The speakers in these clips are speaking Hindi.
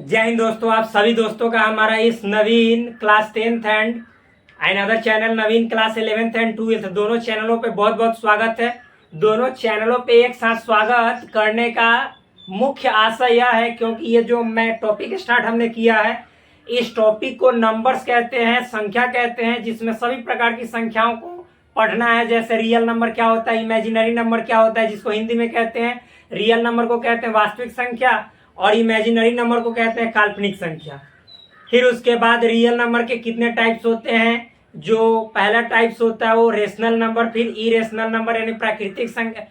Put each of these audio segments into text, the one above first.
जय हिंद दोस्तों। आप सभी दोस्तों का हमारा इस Naveen class 10th and other channel Naveen class 11th and 12th दोनों चैनलों पे बहुत बहुत स्वागत है। दोनों चैनलों पे एक साथ स्वागत करने का मुख्य आशय यह है क्योंकि ये जो मैं टॉपिक स्टार्ट हमने किया है, इस टॉपिक को नंबर्स कहते हैं, संख्या कहते हैं, जिसमें सभी प्रकार की संख्याओं को पढ़ना है। जैसे रियल नंबर क्या होता है, इमेजिनरी नंबर क्या होता है, जिसको हिंदी में कहते हैं रियल नंबर को कहते हैं वास्तविक संख्या, और इमेजिनरी नंबर को कहते हैं काल्पनिक संख्या। फिर उसके बाद रियल नंबर के कितने टाइप्स होते हैं। जो पहला टाइप्स होता है वो रेशनल नंबर, फिर इरेशनल नंबर यानी प्राकृतिक संख्या,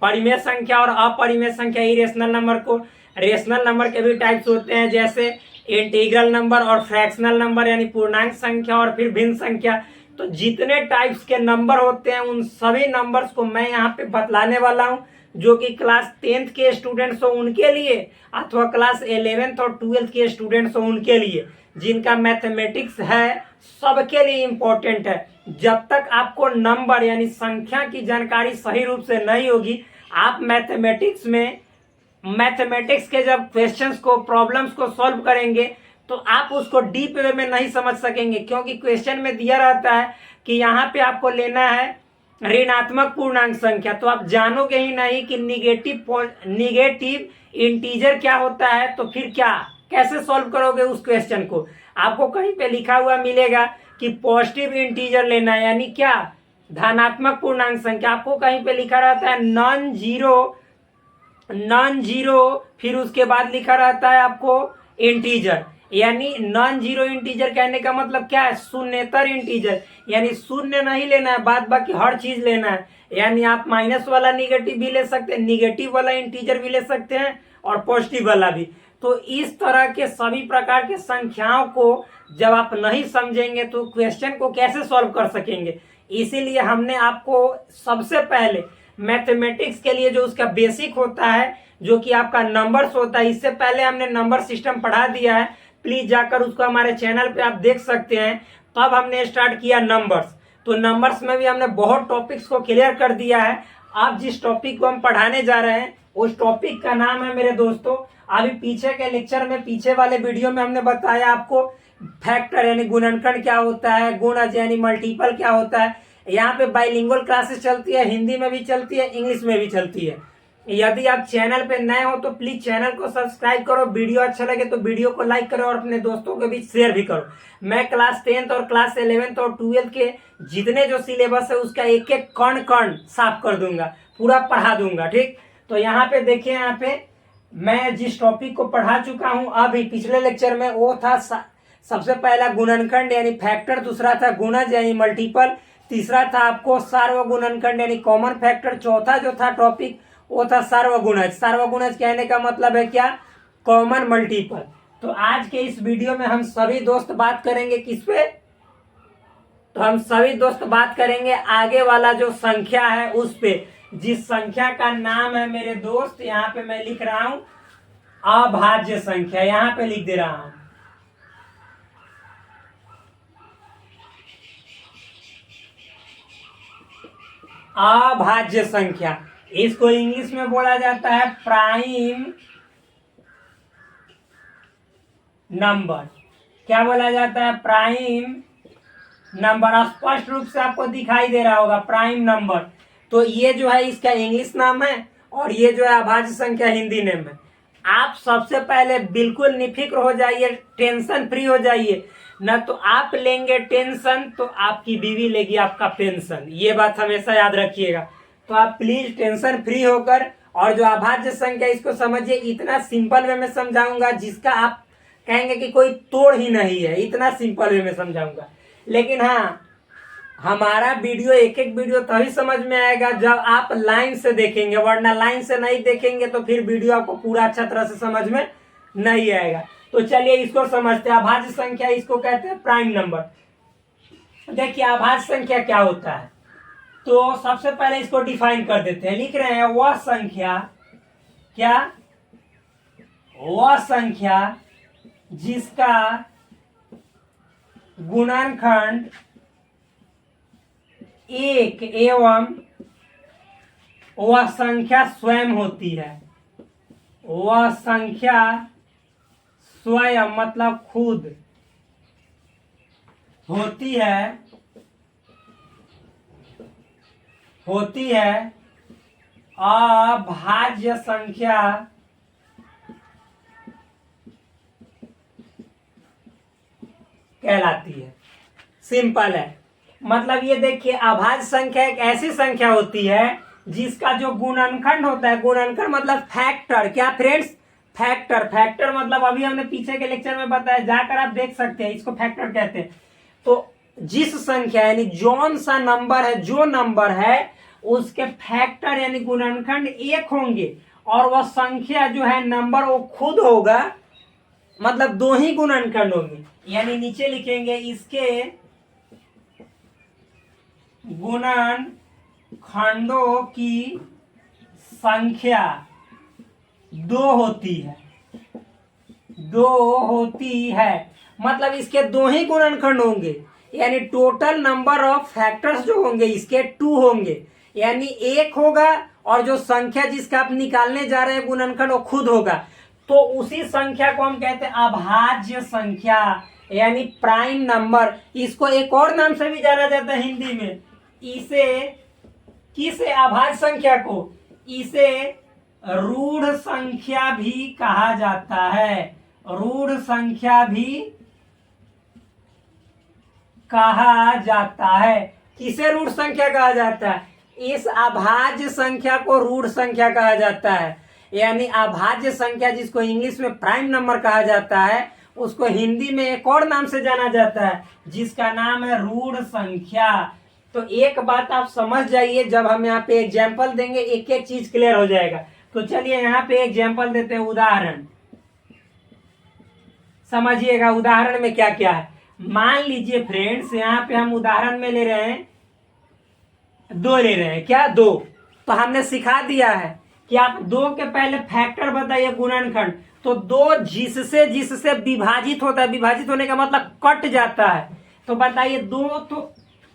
परिमेय संख्या और अपरिमेय संख्या। इरेशनल नंबर को रेशनल नंबर के भी टाइप्स होते हैं, जैसे इंटीग्रल नंबर और फ्रैक्शनल नंबर यानी पूर्णांक संख्या और फिर भिन्न संख्या। तो जितने टाइप्स के नंबर होते हैं उन सभी नंबर्स को मैं यहाँ पे बतलाने वाला हूँ, जो कि क्लास 10th के स्टूडेंट्स हो उनके लिए अथवा क्लास 11th और 12th के स्टूडेंट्स हो उनके लिए, जिनका मैथमेटिक्स है सबके लिए इम्पोर्टेंट है। जब तक आपको नंबर यानी संख्या की जानकारी सही रूप से नहीं होगी, आप मैथमेटिक्स के जब क्वेश्चंस को, प्रॉब्लम्स को सॉल्व करेंगे तो आप उसको डीप वे में नहीं समझ सकेंगे, क्योंकि क्वेश्चन में दिया रहता है कि यहाँ पे आपको लेना है ऋणात्मक पूर्णांक संख्या। तो आप जानोगे ही नहीं कि निगेटिव इंटीजर क्या होता है, तो फिर क्या कैसे सॉल्व करोगे उस क्वेश्चन को। आपको कहीं पे लिखा हुआ मिलेगा कि पॉजिटिव इंटीजर लेना है, यानी क्या, धनात्मक पूर्णांक संख्या। आपको कहीं पे लिखा रहता है नॉन जीरो, फिर उसके बाद लिखा रहता है आपको इंटीजर, यानी नॉन जीरो इंटीजर कहने का मतलब क्या है, शून्येतर इंटीजर, यानी शून्य नहीं लेना है, बाद बाकी हर चीज लेना है। यानी आप माइनस वाला निगेटिव भी ले सकते हैं, निगेटिव वाला इंटीजर भी ले सकते हैं और पॉजिटिव वाला भी। तो इस तरह के सभी प्रकार के संख्याओं को जब आप नहीं समझेंगे तो क्वेश्चन को कैसे सॉल्व कर सकेंगे। इसीलिए हमने आपको सबसे पहले मैथमेटिक्स के लिए जो उसका बेसिक होता है, जो कि आपका नंबर्स होता है, इससे पहले हमने नंबर सिस्टम पढ़ा दिया है। प्लीज जाकर उसको हमारे चैनल पे आप देख सकते हैं। तब हमने स्टार्ट किया नंबर्स। तो नंबर्स में भी हमने बहुत टॉपिक्स को क्लियर कर दिया है। अब जिस टॉपिक को हम पढ़ाने जा रहे हैं उस टॉपिक का नाम है मेरे दोस्तों, अभी पीछे के लेक्चर में, पीछे वाले वीडियो में हमने बताया आपको फैक्टर यानी गुणनखंड क्या होता है, गुणज यानी मल्टीपल क्या होता है। यहाँ पे बाइलिंगुअल क्लासेस चलती है, हिंदी में भी चलती है, इंग्लिश में भी चलती है। यदि आप चैनल पे नए हो तो प्लीज चैनल को सब्सक्राइब करो, वीडियो अच्छा लगे तो वीडियो को लाइक करो और अपने दोस्तों के बीच शेयर भी करो। मैं क्लास 10th और क्लास 11th और 12th के जितने जो सिलेबस है उसका एक एक कण कण साफ कर दूंगा, पूरा पढ़ा दूंगा, ठीक। तो यहाँ पे देखिए, यहाँ पे मैं जिस टॉपिक को पढ़ा चुका हूँ अभी पिछले लेक्चर में, वो था सबसे पहला गुणनखंड यानी फैक्टर, दूसरा था गुणज यानी मल्टीपल, तीसरा था आपको सार्वगुणनखंड यानी कॉमन फैक्टर, चौथा जो था टॉपिक वो था सार्वगुणज। सार्वगुणज कहने का मतलब है क्या, कॉमन मल्टीपल। तो आज के इस वीडियो में हम सभी दोस्त बात करेंगे किस पे, तो हम सभी दोस्त बात करेंगे आगे वाला जो संख्या है उस पे, जिस संख्या का नाम है मेरे दोस्त, यहाँ पे मैं लिख रहा हूं अभाज्य संख्या, यहाँ पे लिख दे रहा हूं अभाज्य संख्या। इसको इंग्लिश में बोला जाता है प्राइम नंबर। क्या बोला जाता है, प्राइम नंबर। स्पष्ट रूप से आपको दिखाई दे रहा होगा प्राइम नंबर। तो ये जो है इसका इंग्लिश नाम है और ये जो है अभाज्य संख्या हिंदी नेम है। आप सबसे पहले बिल्कुल निफिक्र हो जाइए, टेंशन फ्री हो जाइए, न तो आप लेंगे टेंशन तो आपकी बीवी लेगी आपका पेंशन। ये बात हमेशा याद रखिएगा। तो आप प्लीज टेंशन फ्री होकर, और जो अभाज्य संख्या इसको समझिए, इतना सिंपल वे में समझाऊंगा जिसका आप कहेंगे कि कोई तोड़ ही नहीं है, इतना सिंपल वे में समझाऊंगा। लेकिन हाँ, हमारा वीडियो एक एक वीडियो तभी समझ में आएगा जब आप लाइन से देखेंगे, वरना लाइन से नहीं देखेंगे तो फिर वीडियो आपको पूरा अच्छा तरह से समझ में नहीं आएगा। तो चलिए इसको समझते हैं। अभाज्य संख्या इसको कहते हैं प्राइम नंबर। देखिए अभाज्य संख्या क्या होता है, तो सबसे पहले इसको डिफाइन कर देते हैं। लिख रहे हैं वह संख्या, क्या, वह संख्या जिसका गुणनखंड एक एवं वह संख्या स्वयं होती है, वह संख्या स्वयं मतलब खुद होती है अभाज्य संख्या कहलाती है। सिंपल है। मतलब ये देखिए, अभाज्य संख्या एक ऐसी संख्या होती है जिसका जो गुणनखंड होता है, गुणनखंड मतलब फैक्टर, क्या फ्रेंड्स, फैक्टर। फैक्टर मतलब अभी हमने पीछे के लेक्चर में बताया, जाकर आप देख सकते हैं, इसको फैक्टर कहते हैं। तो जिस संख्या यानी जौन सा नंबर है, जो नंबर है उसके फैक्टर यानी गुणनखंड एक होंगे, और वह संख्या जो है नंबर वो खुद होगा, मतलब दो ही गुणनखंड होंगे। यानी नीचे लिखेंगे इसके गुणनखंडों की संख्या दो होती है, मतलब इसके दो ही गुणनखंड होंगे, यानी टोटल नंबर ऑफ फैक्टर्स जो होंगे इसके 2 होंगे, यानी एक होगा और जो संख्या जिसका आप निकालने जा रहे हैं गुणनखंड वो खुद होगा। तो उसी संख्या को हम कहते हैं अभाज्य संख्या यानी प्राइम नंबर। इसको एक और नाम से भी जाना जाता है हिंदी में, किसे अभाज्य संख्या को, इसे रूढ़ संख्या भी कहा जाता है। रूढ़ संख्या भी कहा जाता है। किसे रूढ़ संख्या कहा जाता है? इस अभाज्य संख्या को रूढ़ संख्या कहा जाता है। यानी अभाज्य संख्या जिसको इंग्लिश में प्राइम नंबर कहा जाता है, उसको हिंदी में एक और नाम से जाना जाता है जिसका नाम है रूढ़ संख्या। तो एक बात आप समझ जाइए, जब हम यहाँ पे एग्जाम्पल देंगे एक एक चीज क्लियर हो जाएगा। तो चलिए यहाँ पे एग्जाम्पल देते हैं, उदाहरण समझिएगा। उदाहरण में क्या क्या है, मान लीजिए फ्रेंड्स, यहाँ पे हम उदाहरण में ले रहे हैं 2 ले रहे हैं, क्या 2। तो हमने सिखा दिया है कि आप 2 के पहले फैक्टर बताइए, गुणनखंड। तो 2 जिससे विभाजित होता है, विभाजित होने का मतलब कट जाता है। तो बताइए 2, तो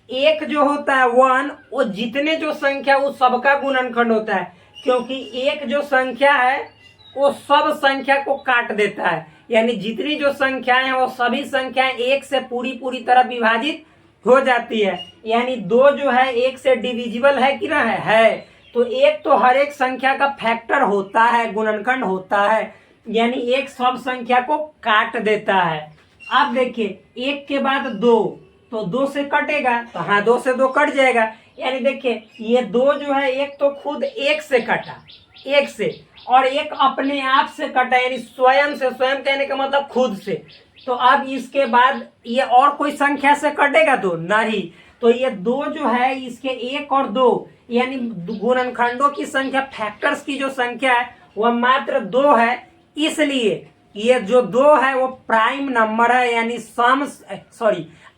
1 जो होता है 1, वो जितने जो संख्या उस सबका गुणनखंड होता है, क्योंकि 1 जो संख्या है वो सब संख्या को काट देता है। यानी जितनी जो संख्याएं हैं वो सभी संख्याएं 1 से पूरी तरह विभाजित हो जाती है। यानी 2 जो है 1 से डिविजिबल है कि ना है। तो 1 तो हर एक संख्या का फैक्टर होता है, गुणनखंड होता है, यानी 1 सब संख्या को काट देता है। अब देखिए 1 के बाद 2, तो 2 से कटेगा, तो हाँ 2 से 2 कट जाएगा। यानी देखिए ये 2 जो है, एक तो खुद 1 से कटा, 1 से, और एक अपने आप से कटा, यानी स्वयं से। स्वयं कहने का मतलब खुद से। तो अब इसके बाद ये और कोई संख्या से कटेगा तो नहीं। तो ये 2 जो है, इसके 1 और 2 यानी गुणनखंडों की संख्या, फैक्टर्स की जो संख्या है वह मात्र 2 है। इसलिए ये जो 2 है वो प्राइम नंबर है, यानी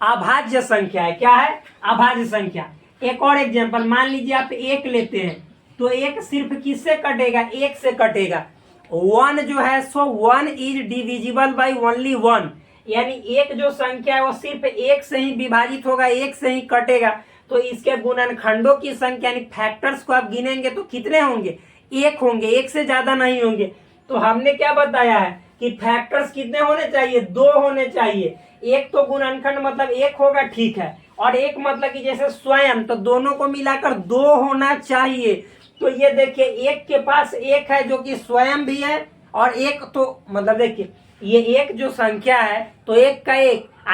अभाज्य संख्या है। क्या है? अभाज्य संख्या। एक और एग्जांपल, मान लीजिए आप 1 लेते हैं, तो 1 सिर्फ किससे कटेगा? 1 से कटेगा। 1 जो है, सो 1 इज डिविजिबल बाई ओनली 1, यानी 1 जो संख्या है वो सिर्फ 1 से ही विभाजित होगा, 1 से ही कटेगा। तो इसके गुणनखंडों की संख्या यानी फैक्टर्स को आप गिनेंगे तो कितने होंगे? 1 होंगे, 1 से ज्यादा नहीं होंगे। तो हमने क्या बताया है कि फैक्टर्स कितने होने चाहिए? 2 होने चाहिए। 1 तो गुणनखंड मतलब 1 होगा, ठीक है, और 1 मतलब कि जैसे स्वयं, तो दोनों को मिलाकर 2 होना चाहिए। तो ये देखिए 1 के पास 1 है जो कि स्वयं भी है, और 1 तो मतलब देखिए ये 1 जो संख्या है तो 1 का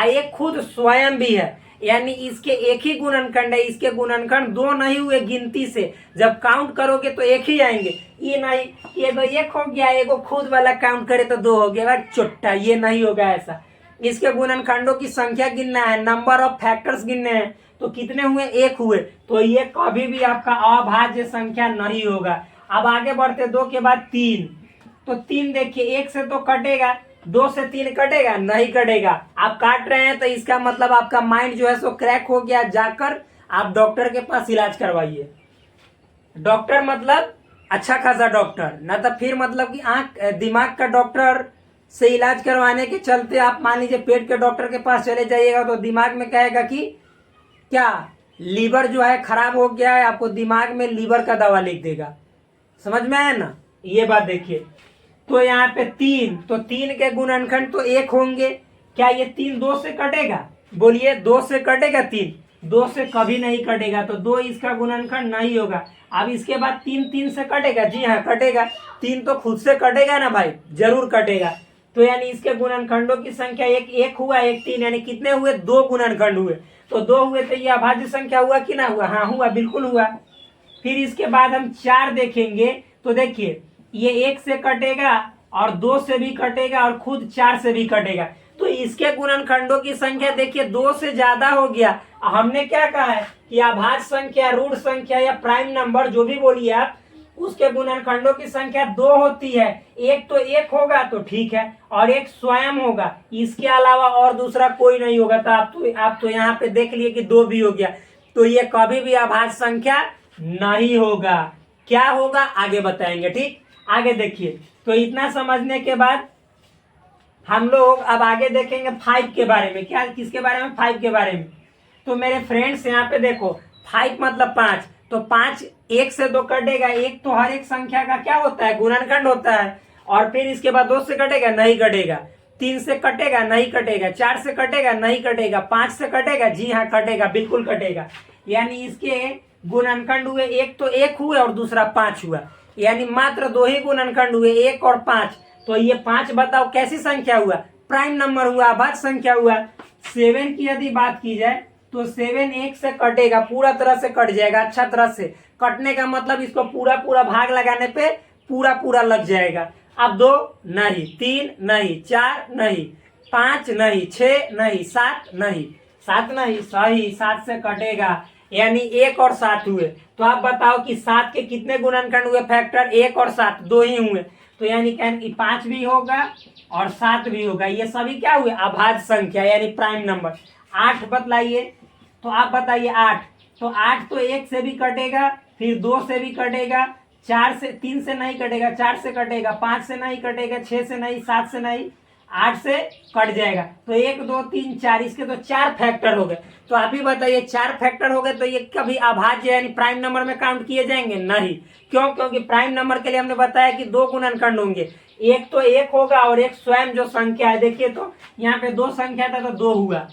1 खुद स्वयं भी है, यानी इसके 1 ही गुणनखंड है। इसके गुणनखंड 2 नहीं हुए गिनती से, जब काउंट करोगे तो 1 ही आएंगे। ये नहीं, ये तो 1 हो गया, एगो खुद वाला काउंट करे तो 2 हो गया, चुट्टा, ये नहीं होगा ऐसा। इसके गुणनखंडों की संख्या गिनना है, नंबर ऑफ फैक्टर्स गिनने हैं, तो कितने हुए? 1 हुए। तो ये कभी भी आपका अभाज्य संख्या नहीं होगा। अब आगे बढ़ते, 2 के बाद 3, तो 3 देखिए 1 से तो कटेगा, 2 से 3 कटेगा? नहीं कटेगा। आप काट रहे हैं तो इसका मतलब आपका माइंड जो है सो क्रैक हो गया। जाकर आप डॉक्टर के पास इलाज करवाइए। डॉक्टर मतलब अच्छा खासा डॉक्टर, ना तो फिर मतलब कि आंख दिमाग का डॉक्टर से इलाज करवाने के चलते आप मान लीजिए पेट के डॉक्टर के पास चले जाइएगा, तो दिमाग में कहेगा कि क्या लीवर जो है खराब हो गया है, आपको दिमाग में लीवर का दवा लिख देगा। समझ में आया ना? ये बात देखिए। तो यहाँ पे 3, तो 3 के गुणनखंड तो 1 होंगे। क्या ये 3 2 से कटेगा? बोलिए 2 से कटेगा? 3 2 से कभी नहीं कटेगा, तो 2 इसका गुणनखंड नहीं होगा। अब इसके बाद 3 3 से कटेगा? जी हाँ कटेगा। 3 तो खुद से कटेगा ना भाई, जरूर कटेगा। तो यानी इसके गुणनखंडों की संख्या एक हुआ, एक 3, यानी कितने हुए? 2 गुणनखंड हुए। तो 2 हुए तो ये अभाज्य संख्या हुआ कि ना हुआ? हाँ हुआ, बिल्कुल हुआ। फिर इसके बाद हम 4 देखेंगे, तो देखिए ये 1 से कटेगा और 2 से भी कटेगा और खुद 4 से भी कटेगा। तो इसके गुणनखंडों की संख्या देखिए 2 से ज्यादा हो गया। हमने क्या कहा है कि अभाज्य संख्या, ऋण संख्या या प्राइम नंबर जो भी बोलिए आप, उसके गुणनखंडों की संख्या 2 होती है। एक तो 1 होगा तो ठीक है, और एक स्वयं होगा, इसके अलावा और दूसरा कोई नहीं होगा। तो आप तो यहाँ पे देख लिए कि 2 भी हो गया, तो ये कभी भी अभाज्य संख्या नहीं होगा। क्या होगा आगे बताएंगे, ठीक। आगे देखिए, तो इतना समझने के बाद हम लोग अब आगे देखेंगे 5 के बारे में। क्या, किसके बारे में? 5 के बारे में। तो मेरे फ्रेंड्स यहाँ पे देखो, 5 मतलब 5, तो 5 1 से 2 कटेगा। 1 तो हर एक संख्या का क्या होता है? गुणनखंड होता है। और फिर इसके बाद 2 से कटेगा? नहीं कटेगा। 3 से कटेगा? नहीं कटेगा। 4 से कटेगा? नहीं कटेगा। 5 से कटेगा? जी हाँ कटेगा, बिल्कुल कटेगा। यानी इसके गुणनखंड हुए, एक तो 1 हुए और दूसरा 5 हुआ, यानी मात्र 2 ही गुणनखंड हुए, 1 और 5। तो ये 5 बताओ कैसी संख्या हुआ? प्राइम नंबर हुआ, अभाज्य संख्या हुआ। 7 की यदि बात की जाए तो 7 1 से कटेगा, पूरा तरह से कट जाएगा। अच्छा तरह से कटने का मतलब इसको पूरा पूरा भाग लगाने पे पूरा पूरा लग जाएगा। अब 2 नहीं, 3 नहीं, 4 नहीं, 5 नहीं, 6 नहीं, 7 नहीं, 7 नहीं, सही 7 से कटेगा, यानी 1 और 7 हुए। तो आप बताओ कि 7 के कितने गुणनखंड हुए? फैक्टर 1 और 7 2 ही हुए। तो यानी 5 भी होगा और 7 भी होगा, ये सभी क्या हुए? अभाज्य संख्या यानी प्राइम नंबर। 8 बतलाइए, तो आप बताइए 8। तो 8 तो 1 से भी कटेगा, फिर 2 से भी कटेगा, 3 से नहीं कटेगा, 4 से कटेगा, 5 से नहीं कटेगा, 6 से नहीं, 7 से नहीं, 8 से कट जाएगा। तो 1 2 3 4, इसके तो 4 फैक्टर हो गए। तो आप ही बताइए 4 फैक्टर हो गए तो ये कभी अभाज्य यानी प्राइम नंबर में काउंट किए जाएंगे? नहीं। क्यों? क्योंकि प्राइम नंबर के लिए हमने बताया कि 2 गुणनखंड होंगे, एक तो 1 होगा और एक स्वयं जो संख्या है। देखिए तो यहाँ पे 2 संख्या था तो 2 हुआ,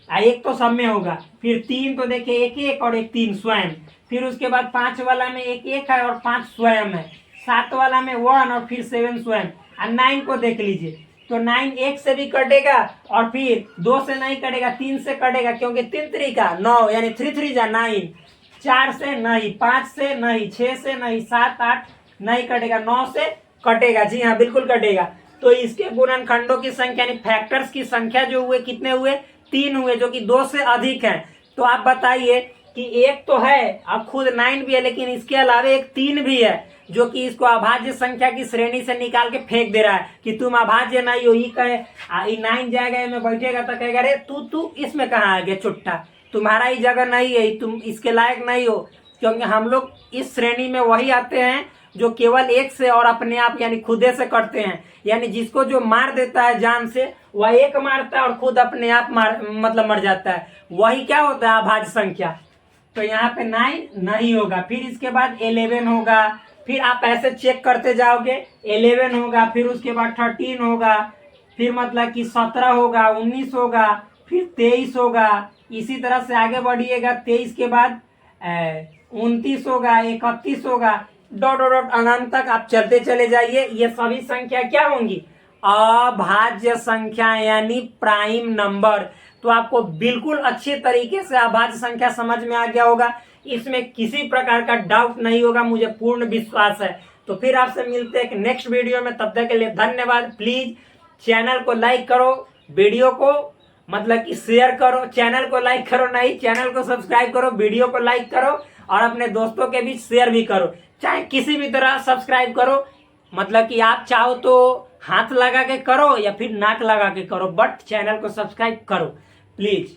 एक तो सब में होगा। फिर 3 तो देखिए 1 1 और 1 3 स्वयं। फिर उसके बाद 5 वाला में 1 1 है और 5 स्वयं है। 7 वाला में 1 और फिर 7 स्वयं। और 9 को देख लीजिए, तो 9 1 से भी कटेगा और फिर 2 से नहीं कटेगा, 3 से कटेगा, क्योंकि 3 3 का 9 यानी 3 3 जा 9। 4 से नहीं, 5 से नहीं, 6 से नहीं, 7 8 नहीं कटेगा, 9 से कटेगा। जी हाँ बिल्कुल कटेगा। तो इसके गुणनखंडों की संख्या यानी फैक्टर्स की संख्या जो हुए कितने हुए? 3 हुए, जो कि 2 से अधिक है। तो आप बताइए कि एक तो है अब खुद 9 भी है, लेकिन इसके अलावा एक 3 भी है जो कि इसको अभाज्य संख्या की श्रेणी से निकाल के फेंक दे रहा है कि तुम अभाज्य नहीं हो। ये कहे 9 जाएगा में बैठेगा तो कहेगा अरे तू इसमें कहाँ आ गया चुट्टा, तुम्हारा ही जगह नहीं है, तुम इसके लायक नहीं हो। क्योंकि हम लोग इस श्रेणी में वही आते हैं जो केवल 1 से और अपने आप यानी खुदे से करते हैं। यानी जिसको जो मार देता है जान से, वह 1 मारता है और खुद अपने आप मर जाता है, वही क्या होता है? अभाज्य संख्या। तो यहाँ पे 9 नहीं होगा। फिर इसके बाद 11 होगा, फिर आप ऐसे चेक करते जाओगे, 11 होगा, फिर उसके बाद 13 होगा, फिर मतलब कि 17 होगा, 19 होगा, फिर 23 होगा। इसी तरह से आगे बढ़िएगा, 23 के बाद 29 होगा, 31 होगा, डॉट डॉट डॉट अनंत तक आप चलते चले जाइए। ये सभी संख्या क्या होंगी? अभाज्य संख्या यानी प्राइम नंबर। तो आपको बिल्कुल अच्छे तरीके से अभाज्य संख्या समझ में आ गया होगा, इसमें किसी प्रकार का डाउट नहीं होगा, मुझे पूर्ण विश्वास है। तो फिर आपसे मिलते हैं नेक्स्ट वीडियो में, तब तक के लिए धन्यवाद। प्लीज चैनल को लाइक करो, वीडियो को मतलब कि शेयर करो, चैनल को लाइक करो नहीं, चैनल को सब्सक्राइब करो, वीडियो को लाइक करो और अपने दोस्तों के बीच शेयर भी करो। चाहे किसी भी तरह सब्सक्राइब करो, मतलब कि आप चाहो तो हाथ लगा के करो या फिर नाक लगा के करो, बट चैनल को सब्सक्राइब करो प्लीज।